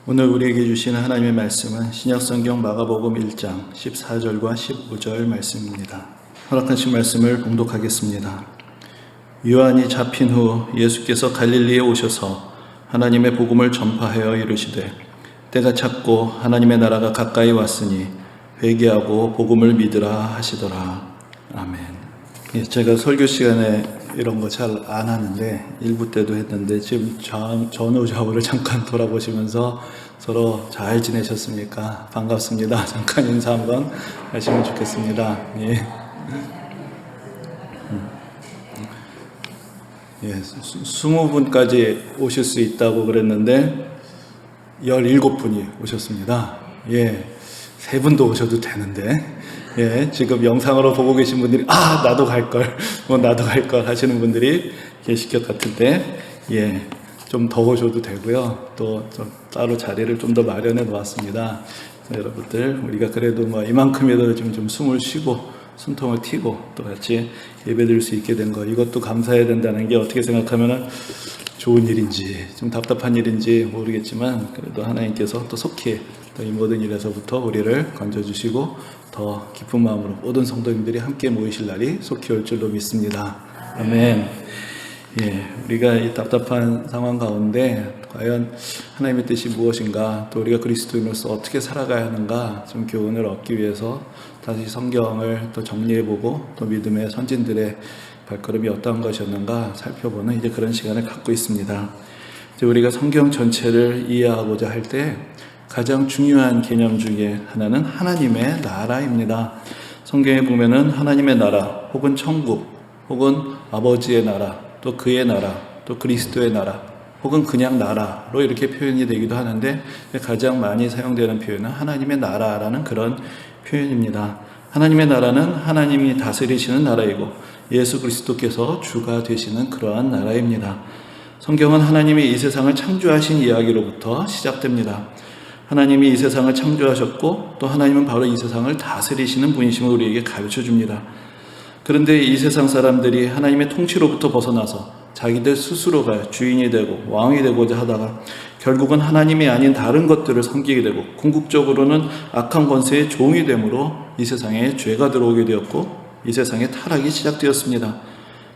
오늘 우리에게 주시는 하나님의 말씀은 신약성경 마가복음 1장 14절과 15절 말씀입니다. 허락하신 말씀을 봉독하겠습니다. 요한이 잡힌 후 예수께서 갈릴리에 오셔서 하나님의 복음을 전파하여 이르시되 때가 찼고 하나님의 나라가 가까이 왔으니 회개하고 복음을 믿으라 하시더라. 아멘. 제가 설교 시간에 이런 거 잘 안 하는데 일부 때도 했는데 지금 전후 좌우를 잠깐 돌아보시면서 서로 잘 지내셨습니까? 반갑습니다. 잠깐 인사 한번 하시면 좋겠습니다. 예. 20분까지 오실 수 있다고 그랬는데 17분이 오셨습니다. 3분도 오셔도 되는데 지금 영상으로 보고 계신 분들이 나도 갈걸 나도 갈걸 하시는 분들이 계실 것 같은데 좀 더 오셔도 되고요. 또 좀 따로 자리를 좀 더 마련해 놓았습니다. 여러분들 우리가 그래도 이만큼이라도 좀 숨을 쉬고 숨통을 튀고 또 같이 예배드릴 수 있게 된 거, 이것도 감사해야 된다는 게 어떻게 생각하면은 좋은 일인지 좀 답답한 일인지 모르겠지만 그래도 하나님께서 또 속히 또 이 모든 일에서부터 우리를 건져주시고 더 깊은 마음으로 모든 성도님들이 함께 모이실 날이 속히 올 줄로 믿습니다. 아멘. 우리가 이 답답한 상황 가운데 과연 하나님의 뜻이 무엇인가, 또 우리가 그리스도인으로서 어떻게 살아가야 하는가 좀 교훈을 얻기 위해서 다시 성경을 또 정리해보고 또 믿음의 선진들의 발걸음이 어떠한 것이었는가 살펴보는 이제 그런 시간을 갖고 있습니다. 이제 우리가 성경 전체를 이해하고자 할 때 가장 중요한 개념 중에 하나는 하나님의 나라입니다. 성경에 보면은 하나님의 나라 혹은 천국 혹은 아버지의 나라 또 그의 나라 또 그리스도의 나라 혹은 그냥 나라로 이렇게 표현이 되기도 하는데 가장 많이 사용되는 표현은 하나님의 나라라는 그런 표현입니다. 하나님의 나라는 하나님이 다스리시는 나라이고 예수 그리스도께서 주가 되시는 그러한 나라입니다. 성경은 하나님이 이 세상을 창조하신 이야기로부터 시작됩니다. 하나님이 이 세상을 창조하셨고 또 하나님은 바로 이 세상을 다스리시는 분이심을 우리에게 가르쳐 줍니다. 그런데 이 세상 사람들이 하나님의 통치로부터 벗어나서 자기들 스스로가 주인이 되고 왕이 되고자 하다가 결국은 하나님이 아닌 다른 것들을 섬기게 되고 궁극적으로는 악한 권세의 종이 되므로 이 세상에 죄가 들어오게 되었고 이 세상에 타락이 시작되었습니다.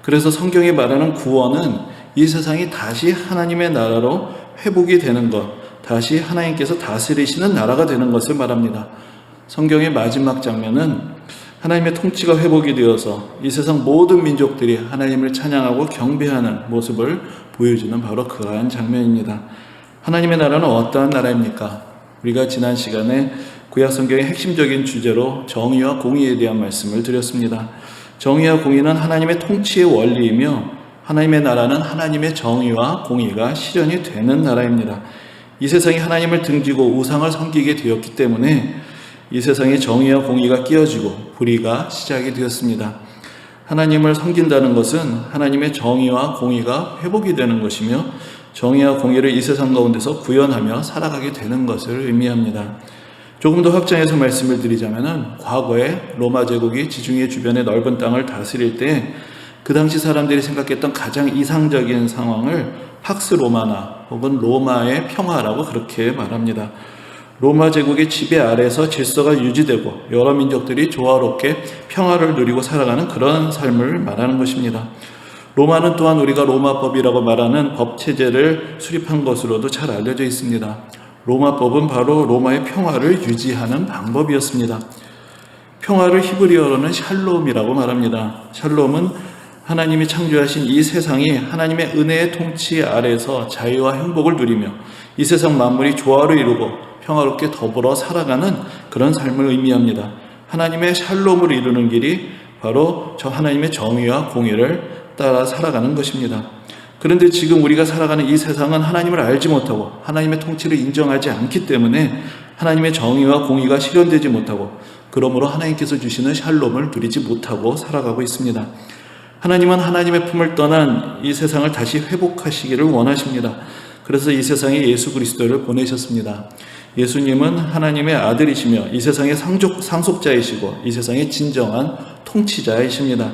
그래서 성경이 말하는 구원은 이 세상이 다시 하나님의 나라로 회복이 되는 것, 다시 하나님께서 다스리시는 나라가 되는 것을 말합니다. 성경의 마지막 장면은 하나님의 통치가 회복이 되어서 이 세상 모든 민족들이 하나님을 찬양하고 경배하는 모습을 보여주는 바로 그러한 장면입니다. 하나님의 나라는 어떠한 나라입니까? 우리가 지난 시간에 구약 성경의 핵심적인 주제로 정의와 공의에 대한 말씀을 드렸습니다. 정의와 공의는 하나님의 통치의 원리이며 하나님의 나라는 하나님의 정의와 공의가 실현이 되는 나라입니다. 이 세상이 하나님을 등지고 우상을 섬기게 되었기 때문에 이 세상에 정의와 공의가 끼어지고 불의가 시작이 되었습니다. 하나님을 섬긴다는 것은 하나님의 정의와 공의가 회복이 되는 것이며 정의와 공의를 이 세상 가운데서 구현하며 살아가게 되는 것을 의미합니다. 조금 더 확장해서 말씀을 드리자면 과거에 로마 제국이 지중해 주변의 넓은 땅을 다스릴 때 그 당시 사람들이 생각했던 가장 이상적인 상황을 팍스 로마나 혹은 로마의 평화라고 그렇게 말합니다. 로마 제국의 지배 아래에서 질서가 유지되고 여러 민족들이 조화롭게 평화를 누리고 살아가는 그런 삶을 말하는 것입니다. 로마는 또한 우리가 로마법이라고 말하는 법체제를 수립한 것으로도 잘 알려져 있습니다. 로마법은 바로 로마의 평화를 유지하는 방법이었습니다. 평화를 히브리어로는 샬롬이라고 말합니다. 샬롬은 하나님이 창조하신 이 세상이 하나님의 은혜의 통치 아래에서 자유와 행복을 누리며 이 세상 만물이 조화를 이루고 평화롭게 더불어 살아가는 그런 삶을 의미합니다. 하나님의 샬롬을 이루는 길이 바로 저 하나님의 정의와 공의를 따라 살아가는 것입니다. 그런데 지금 우리가 살아가는 이 세상은 하나님을 알지 못하고 하나님의 통치를 인정하지 않기 때문에 하나님의 정의와 공의가 실현되지 못하고 그러므로 하나님께서 주시는 샬롬을 누리지 못하고 살아가고 있습니다. 하나님은 하나님의 품을 떠난 이 세상을 다시 회복하시기를 원하십니다. 그래서 이 세상에 예수 그리스도를 보내셨습니다. 예수님은 하나님의 아들이시며 이 세상의 상속자이시고 이 세상의 진정한 통치자이십니다.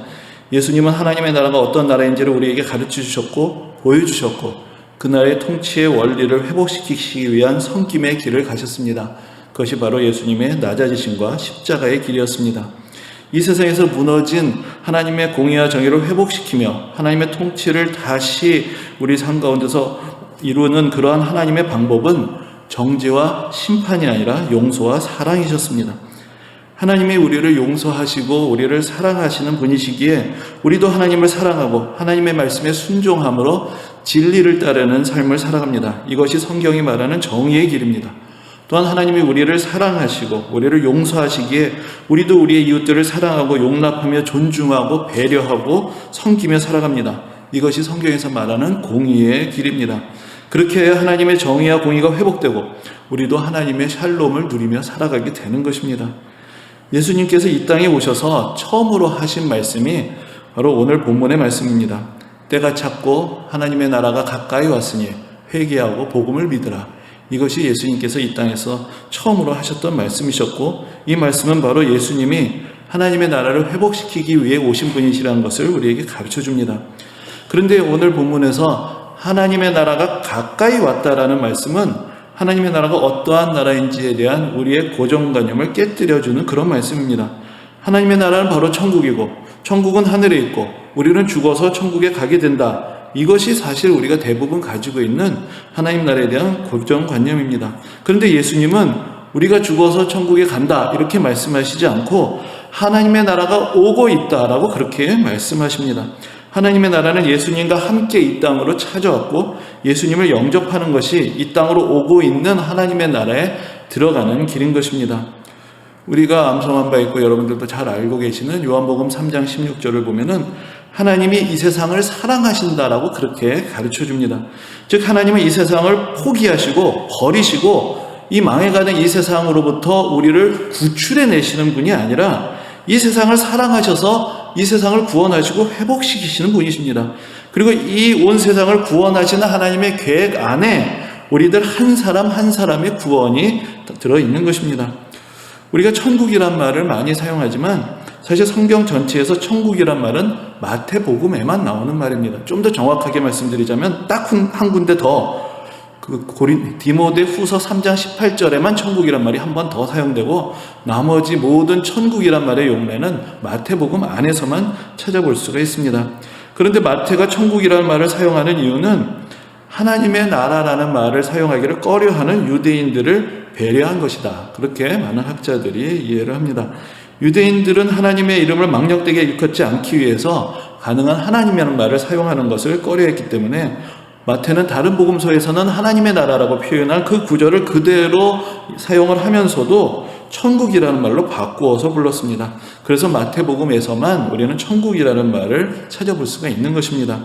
예수님은 하나님의 나라가 어떤 나라인지를 우리에게 가르쳐 주셨고 보여주셨고 그날의 통치의 원리를 회복시키기 위한 섬김의 길을 가셨습니다. 그것이 바로 예수님의 낮아지심과 십자가의 길이었습니다. 이 세상에서 무너진 하나님의 공의와 정의를 회복시키며 하나님의 통치를 다시 우리 삶 가운데서 이루는 그러한 하나님의 방법은 정죄와 심판이 아니라 용서와 사랑이셨습니다. 하나님이 우리를 용서하시고 우리를 사랑하시는 분이시기에 우리도 하나님을 사랑하고 하나님의 말씀에 순종함으로 진리를 따르는 삶을 살아갑니다. 이것이 성경이 말하는 정의의 길입니다. 또한 하나님이 우리를 사랑하시고 우리를 용서하시기에 우리도 우리의 이웃들을 사랑하고 용납하며 존중하고 배려하고 섬기며 살아갑니다. 이것이 성경에서 말하는 공의의 길입니다. 그렇게 해야 하나님의 정의와 공의가 회복되고 우리도 하나님의 샬롬을 누리며 살아가게 되는 것입니다. 예수님께서 이 땅에 오셔서 처음으로 하신 말씀이 바로 오늘 본문의 말씀입니다. 때가 찼고 하나님의 나라가 가까이 왔으니 회개하고 복음을 믿으라. 이것이 예수님께서 이 땅에서 처음으로 하셨던 말씀이셨고 이 말씀은 바로 예수님이 하나님의 나라를 회복시키기 위해 오신 분이시라는 것을 우리에게 가르쳐 줍니다. 그런데 오늘 본문에서 하나님의 나라가 가까이 왔다라는 말씀은 하나님의 나라가 어떠한 나라인지에 대한 우리의 고정관념을 깨뜨려주는 그런 말씀입니다. 하나님의 나라는 바로 천국이고 천국은 하늘에 있고 우리는 죽어서 천국에 가게 된다. 이것이 사실 우리가 대부분 가지고 있는 하나님 나라에 대한 고정관념입니다. 그런데 예수님은 우리가 죽어서 천국에 간다 이렇게 말씀하시지 않고 하나님의 나라가 오고 있다라고 그렇게 말씀하십니다. 하나님의 나라는 예수님과 함께 이 땅으로 찾아왔고 예수님을 영접하는 것이 이 땅으로 오고 있는 하나님의 나라에 들어가는 길인 것입니다. 우리가 암송한 바 있고 여러분들도 잘 알고 계시는 요한복음 3장 16절을 보면은 하나님이 이 세상을 사랑하신다라고 그렇게 가르쳐 줍니다. 즉 하나님은 이 세상을 포기하시고 버리시고 이 망해가는 이 세상으로부터 우리를 구출해 내시는 분이 아니라 이 세상을 사랑하셔서 이 세상을 구원하시고 회복시키시는 분이십니다. 그리고 이 온 세상을 구원하시는 하나님의 계획 안에 우리들 한 사람 한 사람의 구원이 들어있는 것입니다. 우리가 천국이란 말을 많이 사용하지만 사실 성경 전체에서 천국이란 말은 마태복음에만 나오는 말입니다. 좀 더 정확하게 말씀드리자면 딱 한 군데 더 디모데 후서 3장 18절에만 천국이란 말이 한 번 더 사용되고 나머지 모든 천국이란 말의 용례는 마태복음 안에서만 찾아볼 수가 있습니다. 그런데 마태가 천국이라는 말을 사용하는 이유는 하나님의 나라라는 말을 사용하기를 꺼려하는 유대인들을 배려한 것이다. 그렇게 많은 학자들이 이해를 합니다. 유대인들은 하나님의 이름을 망령되게 일컫지 않기 위해서 가능한 하나님이라는 말을 사용하는 것을 꺼려했기 때문에 마태는 다른 복음서에서는 하나님의 나라라고 표현한 그 구절을 그대로 사용을 하면서도 천국이라는 말로 바꾸어서 불렀습니다. 그래서 마태복음에서만 우리는 천국이라는 말을 찾아볼 수가 있는 것입니다.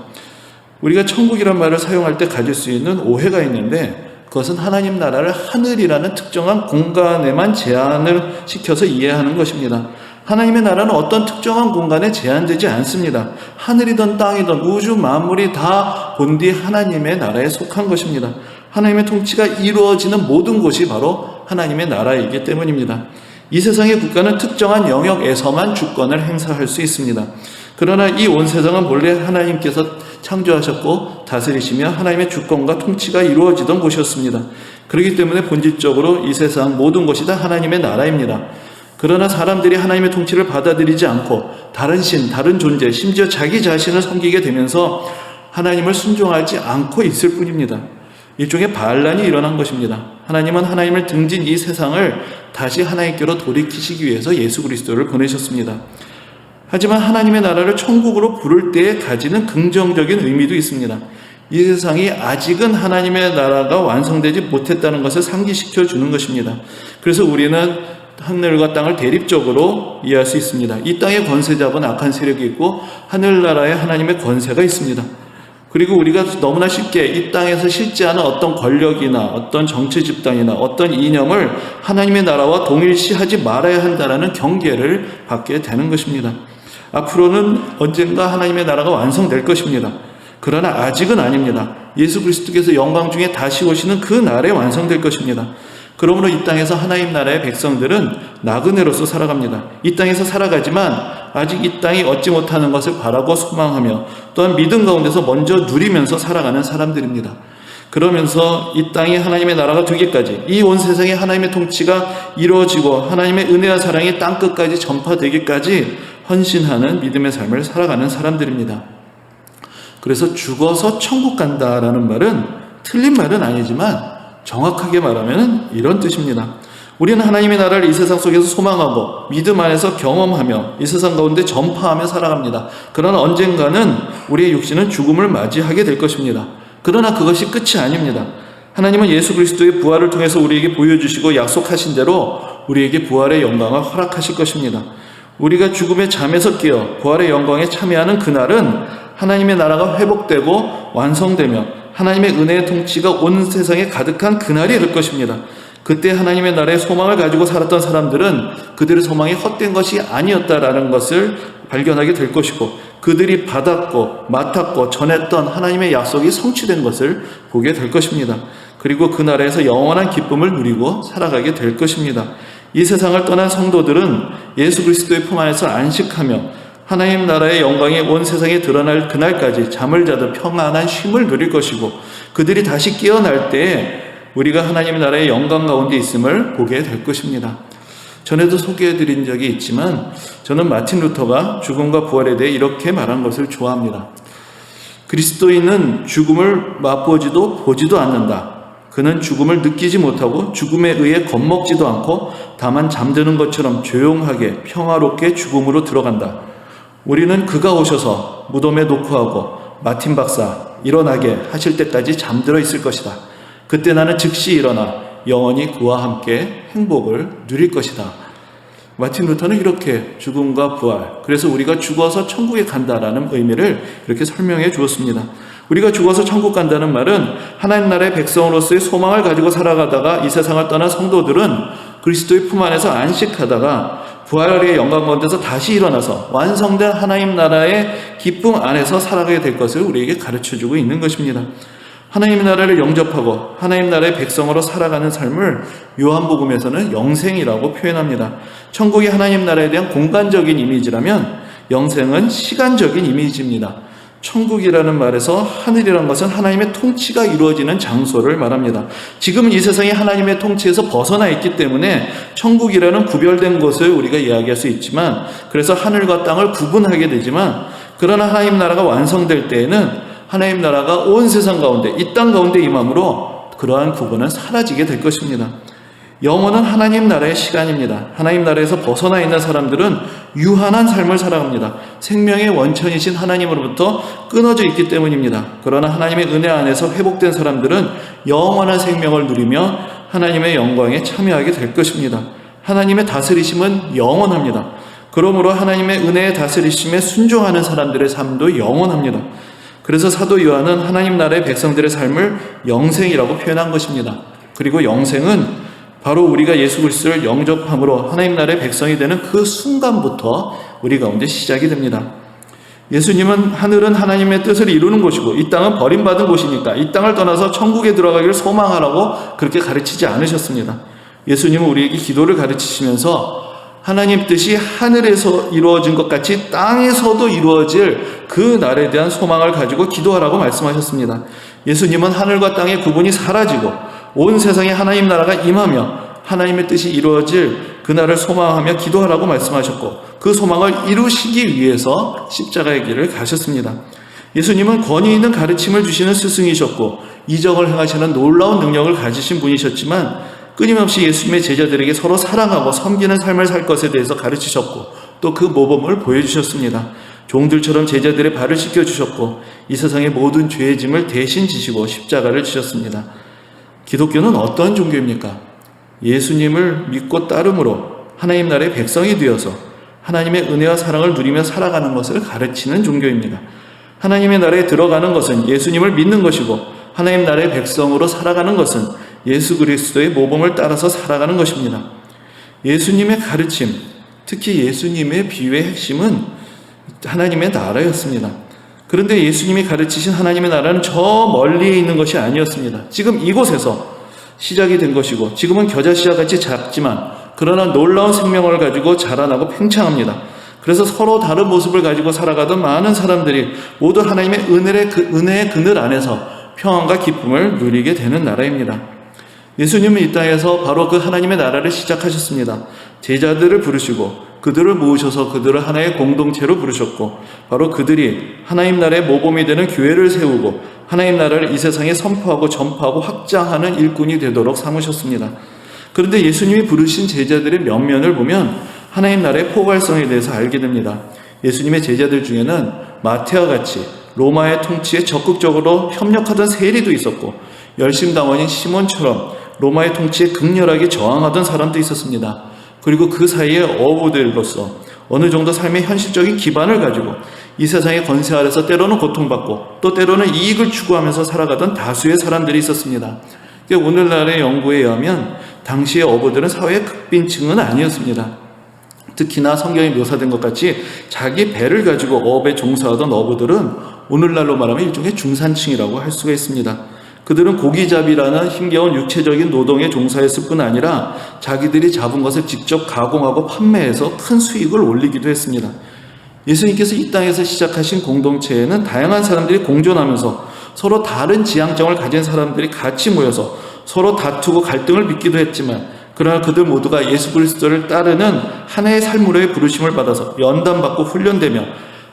우리가 천국이라는 말을 사용할 때 가질 수 있는 오해가 있는데 그것은 하나님 나라를 하늘이라는 특정한 공간에만 제한을 시켜서 이해하는 것입니다. 하나님의 나라는 어떤 특정한 공간에 제한되지 않습니다. 하늘이든 땅이든 우주 만물이 다 본디 하나님의 나라에 속한 것입니다. 하나님의 통치가 이루어지는 모든 곳이 바로 하나님의 나라이기 때문입니다. 이 세상의 국가는 특정한 영역에서만 주권을 행사할 수 있습니다. 그러나 이 온 세상은 본래 하나님께서 창조하셨고 다스리시며 하나님의 주권과 통치가 이루어지던 곳이었습니다. 그렇기 때문에 본질적으로 이 세상 모든 것이 다 하나님의 나라입니다. 그러나 사람들이 하나님의 통치를 받아들이지 않고 다른 신, 다른 존재, 심지어 자기 자신을 섬기게 되면서 하나님을 순종하지 않고 있을 뿐입니다. 일종의 반란이 일어난 것입니다. 하나님은 하나님을 등진 이 세상을 다시 하나님께로 돌이키시기 위해서 예수 그리스도를 보내셨습니다. 하지만 하나님의 나라를 천국으로 부를 때에 가지는 긍정적인 의미도 있습니다. 이 세상이 아직은 하나님의 나라가 완성되지 못했다는 것을 상기시켜 주는 것입니다. 그래서 우리는 하늘과 땅을 대립적으로 이해할 수 있습니다. 이 땅의 권세 잡은 악한 세력이 있고 하늘나라에 하나님의 권세가 있습니다. 그리고 우리가 너무나 쉽게 이 땅에서 실제하는 어떤 권력이나 어떤 정치 집단이나 어떤 이념을 하나님의 나라와 동일시하지 말아야 한다는 경계를 받게 되는 것입니다. 앞으로는 언젠가 하나님의 나라가 완성될 것입니다. 그러나 아직은 아닙니다. 예수 그리스도께서 영광 중에 다시 오시는 그 날에 완성될 것입니다. 그러므로 이 땅에서 하나님 나라의 백성들은 나그네로서 살아갑니다. 이 땅에서 살아가지만 아직 이 땅이 얻지 못하는 것을 바라고 소망하며 또한 믿음 가운데서 먼저 누리면서 살아가는 사람들입니다. 그러면서 이 땅이 하나님의 나라가 되기까지, 이 온 세상에 하나님의 통치가 이루어지고 하나님의 은혜와 사랑이 땅끝까지 전파되기까지 헌신하는 믿음의 삶을 살아가는 사람들입니다. 그래서 죽어서 천국 간다라는 말은 틀린 말은 아니지만 정확하게 말하면 이런 뜻입니다. 우리는 하나님의 나라를 이 세상 속에서 소망하고 믿음 안에서 경험하며 이 세상 가운데 전파하며 살아갑니다. 그러나 언젠가는 우리의 육신은 죽음을 맞이하게 될 것입니다. 그러나 그것이 끝이 아닙니다. 하나님은 예수 그리스도의 부활을 통해서 우리에게 보여주시고 약속하신 대로 우리에게 부활의 영광을 허락하실 것입니다. 우리가 죽음의 잠에서 깨어 부활의 영광에 참여하는 그날은 하나님의 나라가 회복되고 완성되며 하나님의 은혜의 통치가 온 세상에 가득한 그날이 될 것입니다. 그때 하나님의 나라의 소망을 가지고 살았던 사람들은 그들의 소망이 헛된 것이 아니었다라는 것을 발견하게 될 것이고, 그들이 받았고 맡았고 전했던 하나님의 약속이 성취된 것을 보게 될 것입니다. 그리고 그 나라에서 영원한 기쁨을 누리고 살아가게 될 것입니다. 이 세상을 떠난 성도들은 예수 그리스도의 품 안에서 안식하며 하나님 나라의 영광이 온 세상에 드러날 그날까지 잠을 자도 평안한 쉼을 누릴 것이고, 그들이 다시 깨어날 때에 우리가 하나님의 나라의 영광 가운데 있음을 보게 될 것입니다. 전에도 소개해드린 적이 있지만 저는 마틴 루터가 죽음과 부활에 대해 이렇게 말한 것을 좋아합니다. 그리스도인은 죽음을 맛보지도 보지도 않는다. 그는 죽음을 느끼지 못하고 죽음에 의해 겁먹지도 않고 다만 잠드는 것처럼 조용하게 평화롭게 죽음으로 들어간다. 우리는 그가 오셔서 무덤에 놓고 마틴 박사 일어나게 하실 때까지 잠들어 있을 것이다. 그때 나는 즉시 일어나 영원히 그와 함께 행복을 누릴 것이다. 마틴 루터는 이렇게 죽음과 부활, 그래서 우리가 죽어서 천국에 간다라는 의미를 이렇게 설명해 주었습니다. 우리가 죽어서 천국 간다는 말은 하나님 나라의 백성으로서의 소망을 가지고 살아가다가 이 세상을 떠난 성도들은 그리스도의 품 안에서 안식하다가 부활의 영광 가운데서 다시 일어나서 완성된 하나님 나라의 기쁨 안에서 살아가게 될 것을 우리에게 가르쳐주고 있는 것입니다. 하나님의 나라를 영접하고 하나님 나라의 백성으로 살아가는 삶을 요한복음에서는 영생이라고 표현합니다. 천국이 하나님 나라에 대한 공간적인 이미지라면 영생은 시간적인 이미지입니다. 천국이라는 말에서 하늘이라는 것은 하나님의 통치가 이루어지는 장소를 말합니다. 지금은 이 세상이 하나님의 통치에서 벗어나 있기 때문에 천국이라는 구별된 곳을 우리가 이야기할 수 있지만, 그래서 하늘과 땅을 구분하게 되지만, 그러나 하나님 나라가 완성될 때에는 하나님 나라가 온 세상 가운데, 이 땅 가운데 임함으로 그러한 구분은 사라지게 될 것입니다. 영원은 하나님 나라의 시간입니다. 하나님 나라에서 벗어나 있는 사람들은 유한한 삶을 살아갑니다. 생명의 원천이신 하나님으로부터 끊어져 있기 때문입니다. 그러나 하나님의 은혜 안에서 회복된 사람들은 영원한 생명을 누리며 하나님의 영광에 참여하게 될 것입니다. 하나님의 다스리심은 영원합니다. 그러므로 하나님의 은혜의 다스리심에 순종하는 사람들의 삶도 영원합니다. 그래서 사도 요한은 하나님 나라의 백성들의 삶을 영생이라고 표현한 것입니다. 그리고 영생은 바로 우리가 예수 그리스도를 영접함으로 하나님 나라의 백성이 되는 그 순간부터 우리 가운데 시작이 됩니다. 예수님은 하늘은 하나님의 뜻을 이루는 곳이고 이 땅은 버림받은 곳이니까 이 땅을 떠나서 천국에 들어가기를 소망하라고 그렇게 가르치지 않으셨습니다. 예수님은 우리에게 기도를 가르치시면서 하나님 뜻이 하늘에서 이루어진 것 같이 땅에서도 이루어질 그 날에 대한 소망을 가지고 기도하라고 말씀하셨습니다. 예수님은 하늘과 땅의 구분이 사라지고 온 세상에 하나님 나라가 임하며 하나님의 뜻이 이루어질 그날을 소망하며 기도하라고 말씀하셨고, 그 소망을 이루시기 위해서 십자가의 길을 가셨습니다. 예수님은 권위 있는 가르침을 주시는 스승이셨고 이적을 행하시는 놀라운 능력을 가지신 분이셨지만, 끊임없이 예수님의 제자들에게 서로 사랑하고 섬기는 삶을 살 것에 대해서 가르치셨고 또 그 모범을 보여주셨습니다. 종들처럼 제자들의 발을 씻겨주셨고 이 세상의 모든 죄의 짐을 대신 지시고 십자가를 지셨습니다. 기독교는 어떠한 종교입니까? 예수님을 믿고 따름으로 하나님 나라의 백성이 되어서 하나님의 은혜와 사랑을 누리며 살아가는 것을 가르치는 종교입니다. 하나님의 나라에 들어가는 것은 예수님을 믿는 것이고 하나님 나라의 백성으로 살아가는 것은 예수 그리스도의 모범을 따라서 살아가는 것입니다. 예수님의 가르침, 특히 예수님의 비유의 핵심은 하나님의 나라였습니다. 그런데 예수님이 가르치신 하나님의 나라는 저 멀리에 있는 것이 아니었습니다. 지금 이곳에서 시작이 된 것이고 지금은 겨자씨와 같이 작지만 그러나 놀라운 생명을 가지고 자라나고 팽창합니다. 그래서 서로 다른 모습을 가지고 살아가던 많은 사람들이 모두 하나님의 은혜의 그늘 안에서 평안과 기쁨을 누리게 되는 나라입니다. 예수님은 이 땅에서 바로 그 하나님의 나라를 시작하셨습니다. 제자들을 부르시고 그들을 모으셔서 그들을 하나의 공동체로 부르셨고 바로 그들이 하나님 나라의 모범이 되는 교회를 세우고 하나님 나라를 이 세상에 선포하고 전파하고 확장하는 일꾼이 되도록 삼으셨습니다. 그런데 예수님이 부르신 제자들의 면면을 보면 하나님 나라의 포괄성에 대해서 알게 됩니다. 예수님의 제자들 중에는 마태와 같이 로마의 통치에 적극적으로 협력하던 세리도 있었고 열심당원인 시몬처럼 로마의 통치에 극렬하게 저항하던 사람도 있었습니다. 그리고 그 사이에 어부들로서 어느 정도 삶의 현실적인 기반을 가지고 이 세상의 권세 아래서 때로는 고통받고 또 때로는 이익을 추구하면서 살아가던 다수의 사람들이 있었습니다. 오늘날의 연구에 의하면 당시의 어부들은 사회의 극빈층은 아니었습니다. 특히나 성경에 묘사된 것 같이 자기 배를 가지고 어업에 종사하던 어부들은 오늘날로 말하면 일종의 중산층이라고 할 수가 있습니다. 그들은 고기잡이라는 힘겨운 육체적인 노동에 종사했을 뿐 아니라 자기들이 잡은 것을 직접 가공하고 판매해서 큰 수익을 올리기도 했습니다. 예수님께서 이 땅에서 시작하신 공동체에는 다양한 사람들이 공존하면서 서로 다른 지향점을 가진 사람들이 같이 모여서 서로 다투고 갈등을 빚기도 했지만 그러나 그들 모두가 예수 그리스도를 따르는 하나의 삶으로의 부르심을 받아서 연단받고 훈련되며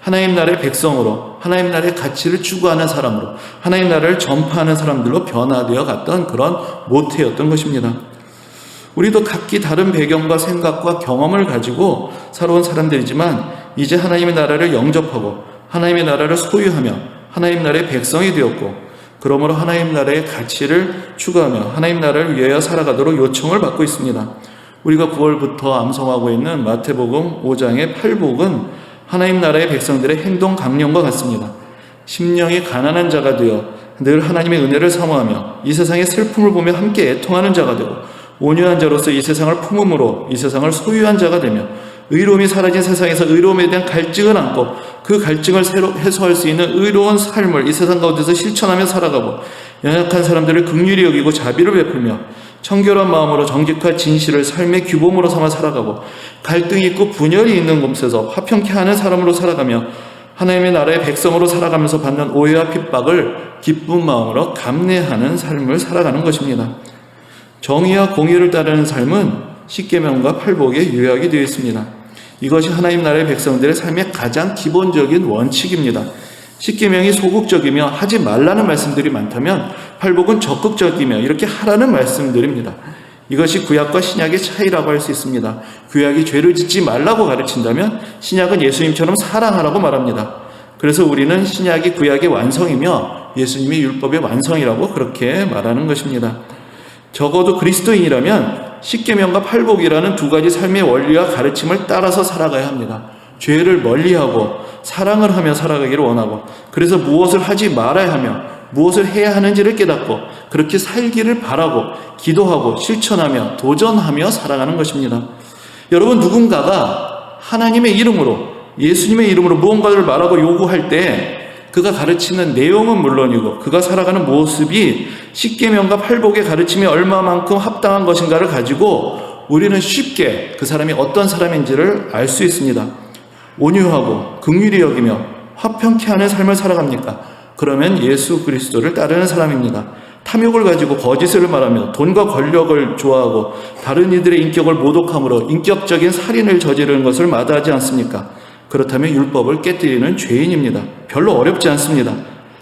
하나님 나라의 백성으로 하나님 나라의 가치를 추구하는 사람으로 하나님 나라를 전파하는 사람들로 변화되어 갔던 그런 모태였던 것입니다. 우리도 각기 다른 배경과 생각과 경험을 가지고 살아온 사람들이지만 이제 하나님의 나라를 영접하고 하나님의 나라를 소유하며 하나님 나라의 백성이 되었고 그러므로 하나님 나라의 가치를 추구하며 하나님 나라를 위하여 살아가도록 요청을 받고 있습니다. 우리가 9월부터 암송하고 있는 마태복음 5장의 8복은 하나님 나라의 백성들의 행동 강령과 같습니다. 심령이 가난한 자가 되어 늘 하나님의 은혜를 사모하며 이 세상의 슬픔을 보며 함께 애통하는 자가 되고 온유한 자로서 이 세상을 품음으로 이 세상을 소유한 자가 되며 의로움이 사라진 세상에서 의로움에 대한 갈증을 안고 그 갈증을 해소할 수 있는 의로운 삶을 이 세상 가운데서 실천하며 살아가고 연약한 사람들을 긍휼히 여기고 자비를 베풀며 청결한 마음으로 정직과 진실을 삶의 규범으로 삼아 살아가고 갈등이 있고 분열이 있는 곳에서 화평케 하는 사람으로 살아가며 하나님의 나라의 백성으로 살아가면서 받는 오해와 핍박을 기쁜 마음으로 감내하는 삶을 살아가는 것입니다. 정의와 공의를 따르는 삶은 십계명과 팔복에 요약이 되어 있습니다. 이것이 하나님 나라의 백성들의 삶의 가장 기본적인 원칙입니다. 십계명이 소극적이며 하지 말라는 말씀들이 많다면 팔복은 적극적이며 이렇게 하라는 말씀들입니다. 이것이 구약과 신약의 차이라고 할 수 있습니다. 구약이 죄를 짓지 말라고 가르친다면 신약은 예수님처럼 사랑하라고 말합니다. 그래서 우리는 신약이 구약의 완성이며 예수님이 율법의 완성이라고 그렇게 말하는 것입니다. 적어도 그리스도인이라면 십계명과 팔복이라는 두 가지 삶의 원리와 가르침을 따라서 살아가야 합니다. 죄를 멀리하고 사랑을 하며 살아가기를 원하고 그래서 무엇을 하지 말아야 하며 무엇을 해야 하는지를 깨닫고 그렇게 살기를 바라고 기도하고 실천하며 도전하며 살아가는 것입니다. 여러분, 누군가가 하나님의 이름으로 예수님의 이름으로 무언가를 말하고 요구할 때 그가 가르치는 내용은 물론이고 그가 살아가는 모습이 십계명과 팔복의 가르침이 얼마만큼 합당한 것인가를 가지고 우리는 쉽게 그 사람이 어떤 사람인지를 알 수 있습니다. 온유하고 긍휼히 여기며 화평케 하는 삶을 살아갑니까? 그러면 예수 그리스도를 따르는 사람입니다. 탐욕을 가지고 거짓을 말하며 돈과 권력을 좋아하고 다른 이들의 인격을 모독함으로 인격적인 살인을 저지르는 것을 마다하지 않습니까? 그렇다면 율법을 깨뜨리는 죄인입니다. 별로 어렵지 않습니다.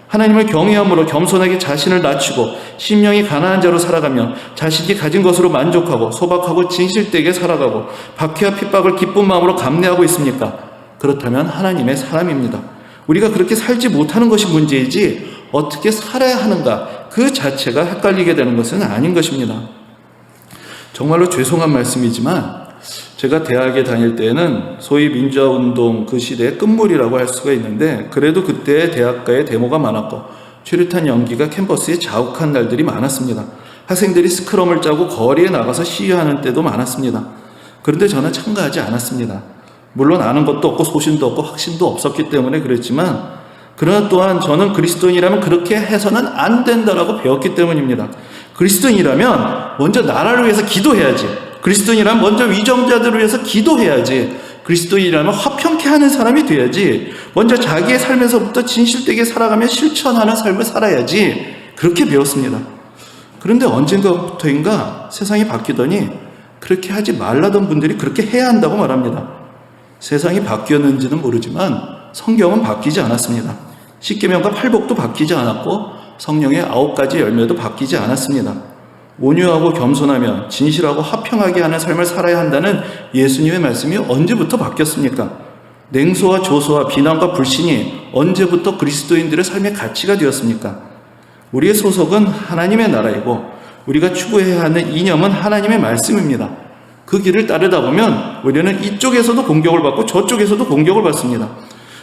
하나님을 경외함으로 겸손하게 자신을 낮추고 심령이 가난한 자로 살아가며 자신이 가진 것으로 만족하고 소박하고 진실되게 살아가고 박해와 핍박을 기쁜 마음으로 감내하고 있습니까? 그렇다면 하나님의 사람입니다. 우리가 그렇게 살지 못하는 것이 문제이지 어떻게 살아야 하는가 그 자체가 헷갈리게 되는 것은 아닌 것입니다. 정말로 죄송한 말씀이지만 제가 대학에 다닐 때는 소위 민주화운동 그 시대의 끝물이라고 할 수가 있는데 그래도 그때 대학가에 데모가 많았고 최루탄 연기가 캠퍼스에 자욱한 날들이 많았습니다. 학생들이 스크럼을 짜고 거리에 나가서 시위하는 때도 많았습니다. 그런데 저는 참가하지 않았습니다. 물론 아는 것도 없고 소신도 없고 확신도 없었기 때문에 그랬지만 그러나 또한 저는 그리스도인이라면 그렇게 해서는 안 된다라고 배웠기 때문입니다. 그리스도인이라면 먼저 나라를 위해서 기도해야지. 그리스도인이라면 먼저 위정자들을 위해서 기도해야지. 그리스도인이라면 화평케 하는 사람이 돼야지. 먼저 자기의 삶에서부터 진실되게 살아가며 실천하는 삶을 살아야지. 그렇게 배웠습니다. 그런데 언젠가부터인가 세상이 바뀌더니 그렇게 하지 말라던 분들이 그렇게 해야 한다고 말합니다. 세상이 바뀌었는지는 모르지만 성경은 바뀌지 않았습니다. 십계명과 팔복도 바뀌지 않았고 성령의 9가지 열매도 바뀌지 않았습니다. 온유하고 겸손하며 진실하고 화평하게 하는 삶을 살아야 한다는 예수님의 말씀이 언제부터 바뀌었습니까? 냉소와 조소와 비난과 불신이 언제부터 그리스도인들의 삶의 가치가 되었습니까? 우리의 소속은 하나님의 나라이고 우리가 추구해야 하는 이념은 하나님의 말씀입니다. 그 길을 따르다 보면 우리는 이쪽에서도 공격을 받고 저쪽에서도 공격을 받습니다.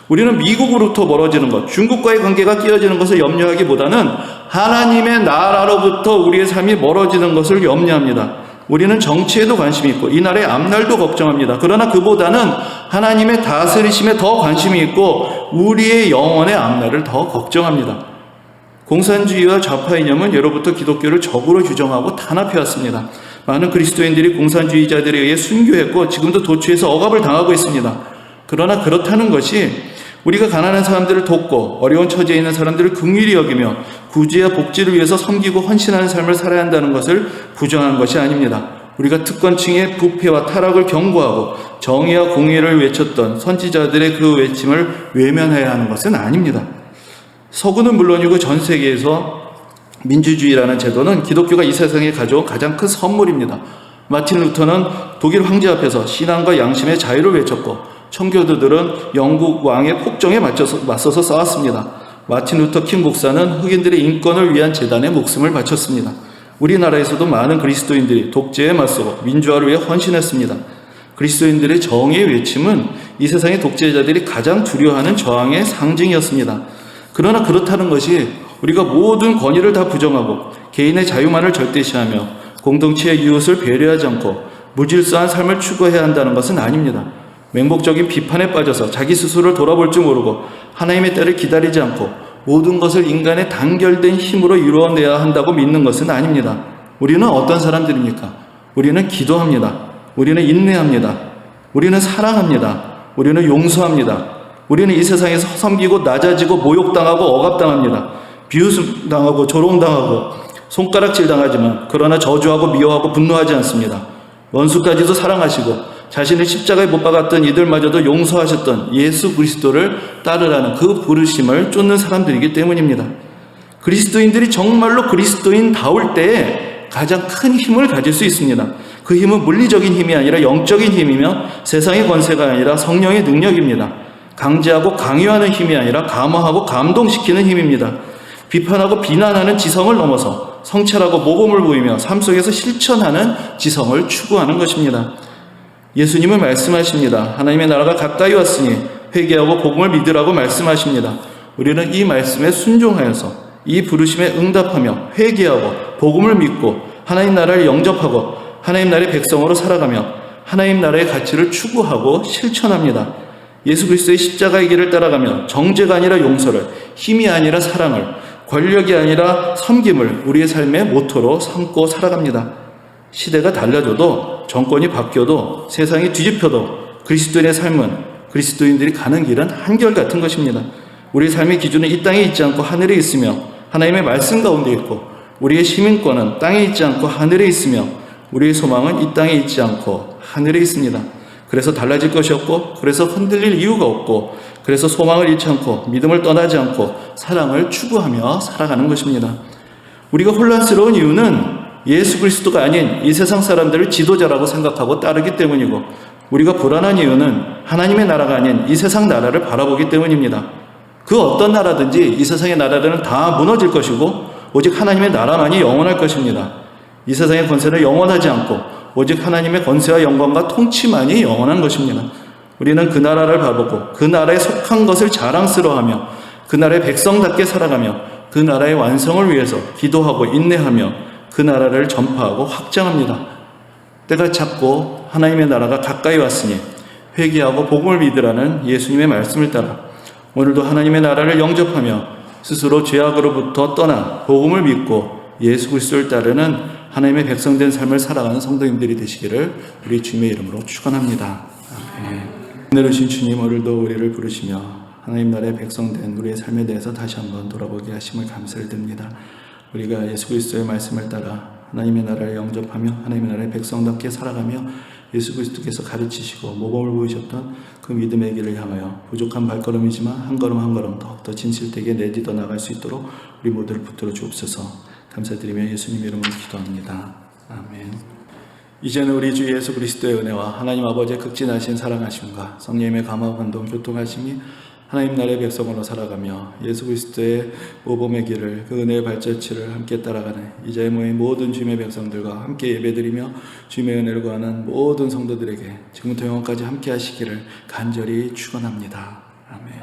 우리는 미국으로부터 멀어지는 것, 중국과의 관계가 깨어지는 것을 염려하기보다는 하나님의 나라로부터 우리의 삶이 멀어지는 것을 염려합니다. 우리는 정치에도 관심이 있고 이 나라의 앞날도 걱정합니다. 그러나 그보다는 하나님의 다스리심에 더 관심이 있고 우리의 영혼의 앞날을 더 걱정합니다. 공산주의와 좌파 이념은 예로부터 기독교를 적으로 규정하고 탄압해왔습니다. 많은 그리스도인들이 공산주의자들에 의해 순교했고 지금도 도취해서 억압을 당하고 있습니다. 그러나 그렇다는 것이 우리가 가난한 사람들을 돕고 어려운 처지에 있는 사람들을 긍휼히 여기며 구제와 복지를 위해서 섬기고 헌신하는 삶을 살아야 한다는 것을 부정한 것이 아닙니다. 우리가 특권층의 부패와 타락을 경고하고 정의와 공의를 외쳤던 선지자들의 그 외침을 외면해야 하는 것은 아닙니다. 서구는 물론이고 전 세계에서 민주주의라는 제도는 기독교가 이 세상에 가져온 가장 큰 선물입니다. 마틴 루터는 독일 황제 앞에서 신앙과 양심의 자유를 외쳤고 청교도들은 영국 왕의 폭정에 맞서서 싸웠습니다. 마틴 루터 킹 목사는 흑인들의 인권을 위한 재단에 목숨을 바쳤습니다. 우리나라에서도 많은 그리스도인들이 독재에 맞서고 민주화를 위해 헌신했습니다. 그리스도인들의 정의의 외침은 이 세상의 독재자들이 가장 두려워하는 저항의 상징이었습니다. 그러나 그렇다는 것이 우리가 모든 권위를 다 부정하고 개인의 자유만을 절대시하며 공동체의 이웃을 배려하지 않고 무질서한 삶을 추구해야 한다는 것은 아닙니다. 맹목적인 비판에 빠져서 자기 스스로를 돌아볼 줄 모르고 하나님의 때를 기다리지 않고 모든 것을 인간의 단결된 힘으로 이루어내야 한다고 믿는 것은 아닙니다. 우리는 어떤 사람들입니까? 우리는 기도합니다. 우리는 인내합니다. 우리는 사랑합니다. 우리는 용서합니다. 우리는 이 세상에서 섬기고 낮아지고 모욕당하고 억압당합니다. 비웃음당하고 조롱당하고 손가락질 당하지만 그러나 저주하고 미워하고 분노하지 않습니다. 원수까지도 사랑하시고 자신을 십자가에 못 박았던 이들마저도 용서하셨던 예수 그리스도를 따르라는 그 부르심을 쫓는 사람들이기 때문입니다. 그리스도인들이 정말로 그리스도인다울 때에 가장 큰 힘을 가질 수 있습니다. 그 힘은 물리적인 힘이 아니라 영적인 힘이며 세상의 권세가 아니라 성령의 능력입니다. 강제하고 강요하는 힘이 아니라 감화하고 감동시키는 힘입니다. 비판하고 비난하는 지성을 넘어서 성찰하고 모범을 보이며 삶 속에서 실천하는 지성을 추구하는 것입니다. 예수님은 말씀하십니다. 하나님의 나라가 가까이 왔으니 회개하고 복음을 믿으라고 말씀하십니다. 우리는 이 말씀에 순종하여서 이 부르심에 응답하며 회개하고 복음을 믿고 하나님 나라를 영접하고 하나님 나라의 백성으로 살아가며 하나님 나라의 가치를 추구하고 실천합니다. 예수 그리스도의 십자가의 길을 따라가며 정죄가 아니라 용서를, 힘이 아니라 사랑을, 권력이 아니라 섬김을 우리의 삶의 모토로 삼고 살아갑니다. 시대가 달라져도 정권이 바뀌어도 세상이 뒤집혀도 그리스도인의 삶은 그리스도인들이 가는 길은 한결같은 것입니다. 우리의 삶의 기준은 이 땅에 있지 않고 하늘에 있으며 하나님의 말씀 가운데 있고 우리의 시민권은 땅에 있지 않고 하늘에 있으며 우리의 소망은 이 땅에 있지 않고 하늘에 있습니다. 그래서 달라질 것이 없고 그래서 흔들릴 이유가 없고 그래서 소망을 잃지 않고 믿음을 떠나지 않고 사랑을 추구하며 살아가는 것입니다. 우리가 혼란스러운 이유는 예수 그리스도가 아닌 이 세상 사람들을 지도자라고 생각하고 따르기 때문이고 우리가 불안한 이유는 하나님의 나라가 아닌 이 세상 나라를 바라보기 때문입니다. 그 어떤 나라든지 이 세상의 나라들은 다 무너질 것이고 오직 하나님의 나라만이 영원할 것입니다. 이 세상의 권세는 영원하지 않고 오직 하나님의 권세와 영광과 통치만이 영원한 것입니다. 우리는 그 나라를 바라보고 그 나라에 속한 것을 자랑스러워하며 그 나라의 백성답게 살아가며 그 나라의 완성을 위해서 기도하고 인내하며 그 나라를 전파하고 확장합니다. 때가 찼고 하나님의 나라가 가까이 왔으니 회개하고 복음을 믿으라는 예수님의 말씀을 따라 오늘도 하나님의 나라를 영접하며 스스로 죄악으로부터 떠나 복음을 믿고 예수 그리스도를 따르는 하나님의 백성된 삶을 살아가는 성도님들이 되시기를 우리 주님의 이름으로 축원합니다. 아멘. 은혜로우신 주님, 오늘도 우리를 부르시며 하나님 나라의 백성된 우리의 삶에 대해서 다시 한번 돌아보게 하심을 감사를 드립니다. 우리가 예수 그리스도의 말씀을 따라 하나님의 나라를 영접하며 하나님의 나라의 백성답게 살아가며 예수 그리스도께서 가르치시고 모범을 보이셨던 그 믿음의 길을 향하여 부족한 발걸음이지만 한 걸음 한 걸음 더욱더 진실되게 내딛어 나갈 수 있도록 우리 모두를 붙들어 주옵소서. 감사드리며 예수님 이름으로 기도합니다. 아멘. 이제는 우리 주 예수 그리스도의 은혜와 하나님 아버지의 극진하신 사랑하심과 성령님의 감화 감동 교통하심이 하나님 나라의 백성으로 살아가며 예수 그리스도의 모범의 길을 그 은혜의 발자취를 함께 따라가는 이자의 모임 모든 주님의 백성들과 함께 예배드리며 주님의 은혜를 구하는 모든 성도들에게 지금부터 영원까지 함께 하시기를 간절히 축원합니다. 아멘.